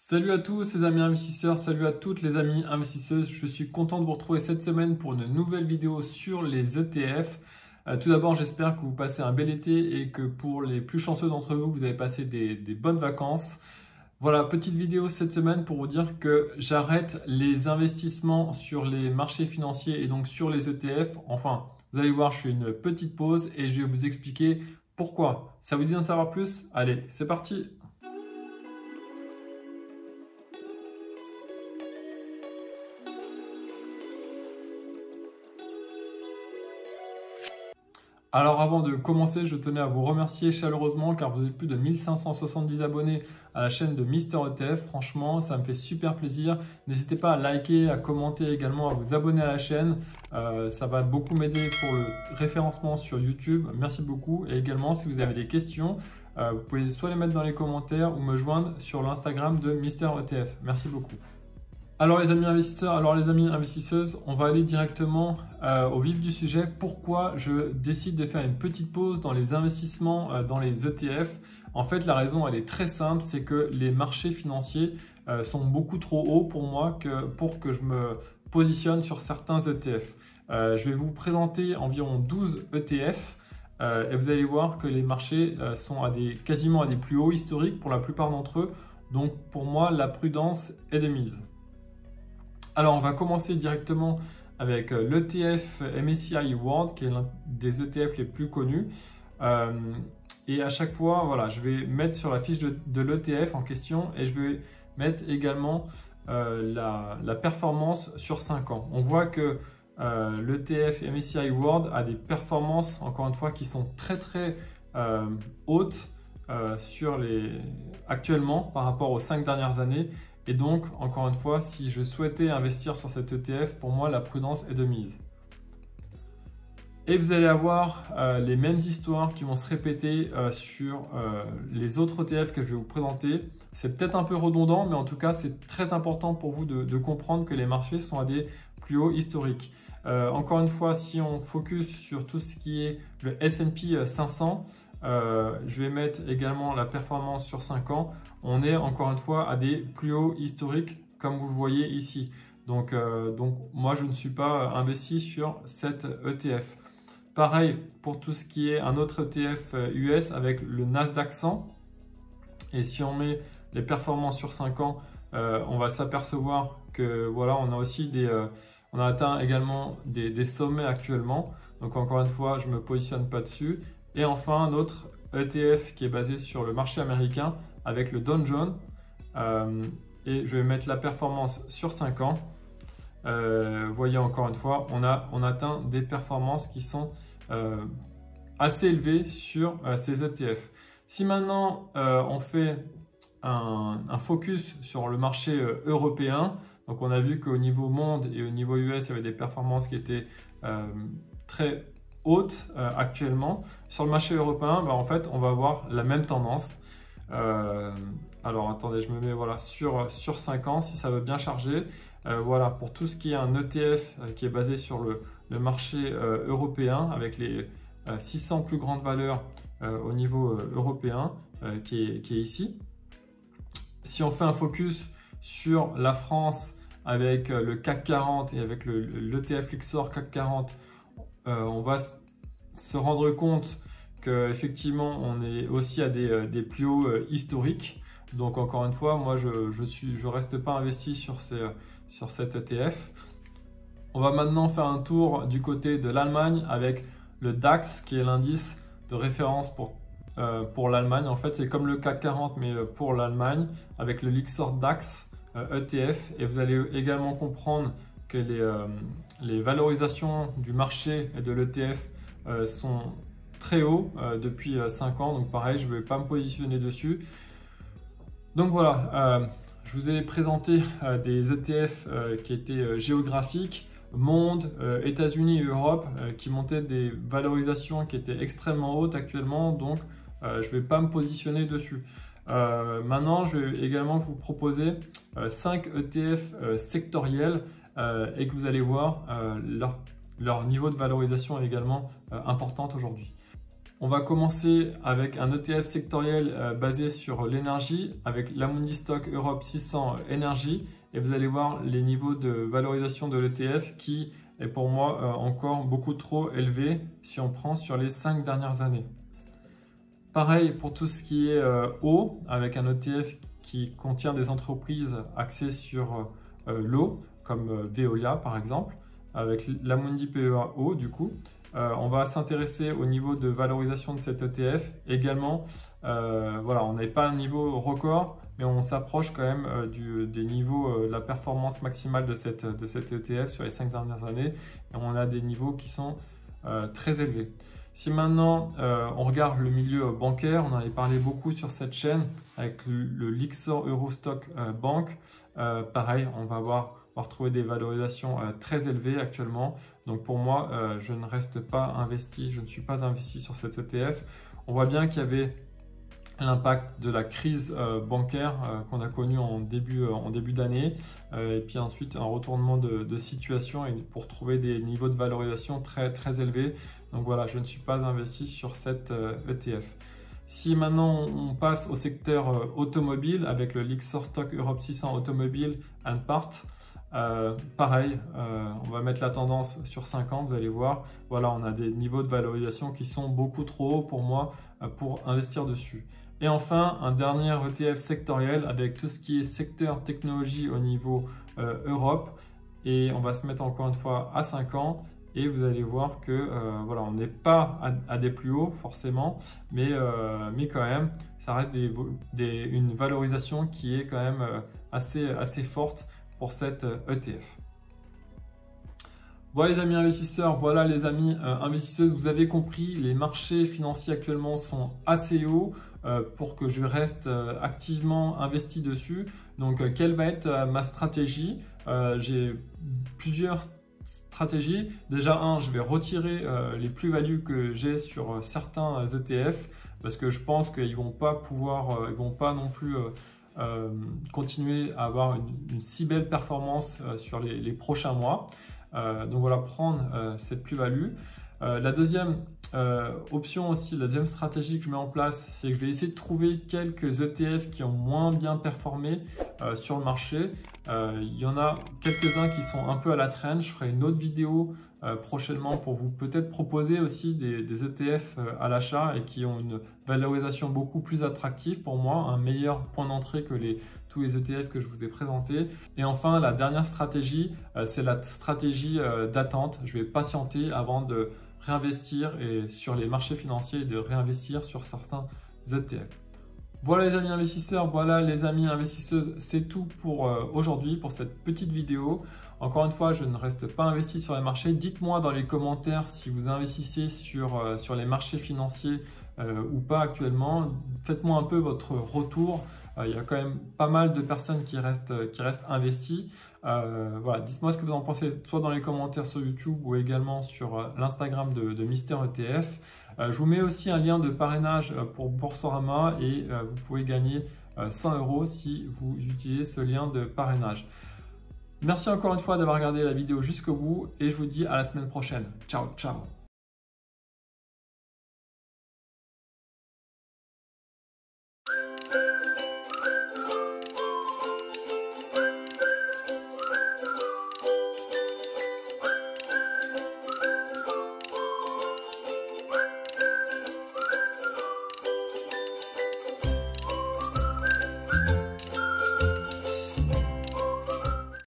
Salut à tous les amis investisseurs, salut à toutes les amies investisseuses. Je suis content de vous retrouver cette semaine pour une nouvelle vidéo sur les ETF. Tout d'abord, j'espère que vous passez un bel été et que pour les plus chanceux d'entre vous, vous avez passé des bonnes vacances. Voilà, petite vidéo cette semaine pour vous dire que j'arrête les investissements sur les marchés financiers et donc sur les ETF. Enfin, vous allez voir, je fais une petite pause et je vais vous expliquer pourquoi. Ça vous dit d'en savoir plus? Allez, c'est parti! Alors avant de commencer, je tenais à vous remercier chaleureusement car vous êtes plus de 1570 abonnés à la chaîne de Mister ETF. Franchement, ça me fait super plaisir. N'hésitez pas à liker, à commenter également, à vous abonner à la chaîne. Ça va beaucoup m'aider pour le référencement sur YouTube. Merci beaucoup. Et également, si vous avez des questions, vous pouvez soit les mettre dans les commentaires ou me joindre sur l'Instagram de Mister ETF. Merci beaucoup. Alors les amis investisseurs, alors les amis investisseuses, on va aller directement au vif du sujet. Pourquoi je décide de faire une petite pause dans les investissements dans les ETF? En fait, la raison elle est très simple, c'est que les marchés financiers sont beaucoup trop hauts pour moi pour que je me positionne sur certains ETF. Je vais vous présenter environ 12 ETF et vous allez voir que les marchés sont quasiment à des plus hauts historiques pour la plupart d'entre eux. Donc pour moi, la prudence est de mise. Alors, on va commencer directement avec l'ETF MSCI World, qui est l'un des ETF les plus connus. Et à chaque fois, voilà, je vais mettre sur la fiche de l'ETF en question et je vais mettre également la performance sur 5 ans. On voit que l'ETF MSCI World a des performances, encore une fois, qui sont très hautes actuellement par rapport aux 5 dernières années. Et donc, encore une fois, si je souhaitais investir sur cet ETF, pour moi, la prudence est de mise. Et vous allez avoir les mêmes histoires qui vont se répéter sur les autres ETF que je vais vous présenter. C'est peut-être un peu redondant, mais en tout cas, c'est très important pour vous de comprendre que les marchés sont à des plus hauts historiques. Encore une fois, si on focus sur tout ce qui est le S&P 500, je vais mettre également la performance sur 5 ans. On est encore une fois à des plus hauts historiques comme vous le voyez ici. Donc moi je ne suis pas investi sur cet ETF. Pareil pour tout ce qui est un autre ETF US avec le Nasdaq 100. Et si on met les performances sur 5 ans, on va s'apercevoir que voilà, on a aussi on a atteint également des sommets actuellement. Donc encore une fois, je ne me positionne pas dessus. Et enfin, un autre ETF qui est basé sur le marché américain avec le Dow Jones. Et je vais mettre la performance sur 5 ans. Vous voyez encore une fois, on atteint des performances qui sont assez élevées sur ces ETF. Si maintenant on fait un focus sur le marché européen, donc on a vu qu'au niveau monde et au niveau US, il y avait des performances qui étaient très haute actuellement. Sur le marché européen, en fait, on va avoir la même tendance. Alors, attendez, je me mets voilà, sur 5 ans, si ça veut bien charger. Voilà, pour tout ce qui est un ETF qui est basé sur le marché européen, avec les 600 plus grandes valeurs au niveau européen, qui est ici. Si on fait un focus sur la France avec le CAC 40 et avec l'ETF Luxor CAC 40, on va se rendre compte qu'effectivement on est aussi à des plus hauts historiques. Donc encore une fois, moi je reste pas investi sur cet ETF. On va maintenant faire un tour du côté de l'Allemagne avec le DAX qui est l'indice de référence pour l'Allemagne. En fait, c'est comme le CAC 40 mais pour l'Allemagne avec le Luxor DAX ETF. Et vous allez également comprendre que les valorisations du marché et de l'ETF sont très hauts depuis 5 ans. Donc pareil, je ne vais pas me positionner dessus. Donc voilà, je vous ai présenté des ETF qui étaient géographiques, monde, États-Unis et Europe, qui montaient des valorisations qui étaient extrêmement hautes actuellement. Donc je ne vais pas me positionner dessus. Maintenant, je vais également vous proposer 5 ETF sectoriels et que vous allez voir leur niveau de valorisation est également importante aujourd'hui. On va commencer avec un ETF sectoriel basé sur l'énergie avec l'Amundi Stock Europe 600 Énergie et vous allez voir les niveaux de valorisation de l'ETF qui est pour moi encore beaucoup trop élevé si on prend sur les 5 dernières années. Pareil pour tout ce qui est eau avec un ETF qui contient des entreprises axées sur l'eau comme Veolia par exemple avec l'Amundi PEA eau du coup. On va s'intéresser au niveau de valorisation de cet ETF. Également, voilà, on n'est pas un niveau record, mais on s'approche quand même des niveaux de la performance maximale de cet ETF sur les 5 dernières années. Et on a des niveaux qui sont très élevés. Si maintenant on regarde le milieu bancaire, on en avait parlé beaucoup sur cette chaîne avec le Lyxor Eurostock Bank. Pareil, on va retrouver des valorisations très élevées actuellement. Donc pour moi, je ne reste pas investi, je ne suis pas investi sur cet ETF. On voit bien qu'il y avait l'impact de la crise bancaire qu'on a connue en début d'année et puis ensuite un retournement de situation pour trouver des niveaux de valorisation très élevés. Donc voilà, je ne suis pas investi sur cet ETF. Si maintenant on passe au secteur automobile avec le Lyxor Stock Europe 600 Automobile and Parts, pareil, on va mettre la tendance sur 5 ans, vous allez voir, voilà, on a des niveaux de valorisation qui sont beaucoup trop hauts pour moi pour investir dessus. Et enfin, un dernier ETF sectoriel avec tout ce qui est secteur technologie au niveau Europe et on va se mettre encore une fois à 5 ans. Et vous allez voir que voilà, on n'est pas à des plus hauts forcément, mais quand même, ça reste une valorisation qui est quand même assez forte pour cette ETF. Voilà les amis investisseurs, voilà les amis investisseuses, vous avez compris, les marchés financiers actuellement sont assez hauts pour que je reste activement investi dessus. Donc quelle va être ma stratégie? J'ai plusieurs stratégie. Déjà, je vais retirer les plus-values que j'ai sur certains ETF parce que je pense qu'ils vont pas non plus continuer à avoir une si belle performance sur les prochains mois. Donc voilà, prendre cette plus-value. La deuxième option aussi, la deuxième stratégie que je mets en place, c'est que je vais essayer de trouver quelques ETF qui ont moins bien performé sur le marché. Il y en a quelques-uns qui sont un peu à la traîne. Je ferai une autre vidéo prochainement pour vous peut-être proposer aussi des ETF à l'achat et qui ont une valorisation beaucoup plus attractive pour moi, un meilleur point d'entrée que tous les ETF que je vous ai présentés. Et enfin, la dernière stratégie, c'est la stratégie d'attente. Je vais patienter avant de réinvestir sur les marchés financiers et de réinvestir sur certains ETF. Voilà les amis investisseurs, voilà les amis investisseuses, c'est tout pour aujourd'hui, pour cette petite vidéo. Encore une fois, je ne reste pas investi sur les marchés. Dites-moi dans les commentaires si vous investissez sur les marchés financiers ou pas actuellement. Faites-moi un peu votre retour. Il y a quand même pas mal de personnes qui restent investies. Voilà, dites-moi ce que vous en pensez, soit dans les commentaires sur YouTube ou également sur l'Instagram de Mister ETF. Je vous mets aussi un lien de parrainage pour Boursorama et vous pouvez gagner 100 € si vous utilisez ce lien de parrainage. Merci encore une fois d'avoir regardé la vidéo jusqu'au bout et je vous dis à la semaine prochaine. Ciao, ciao!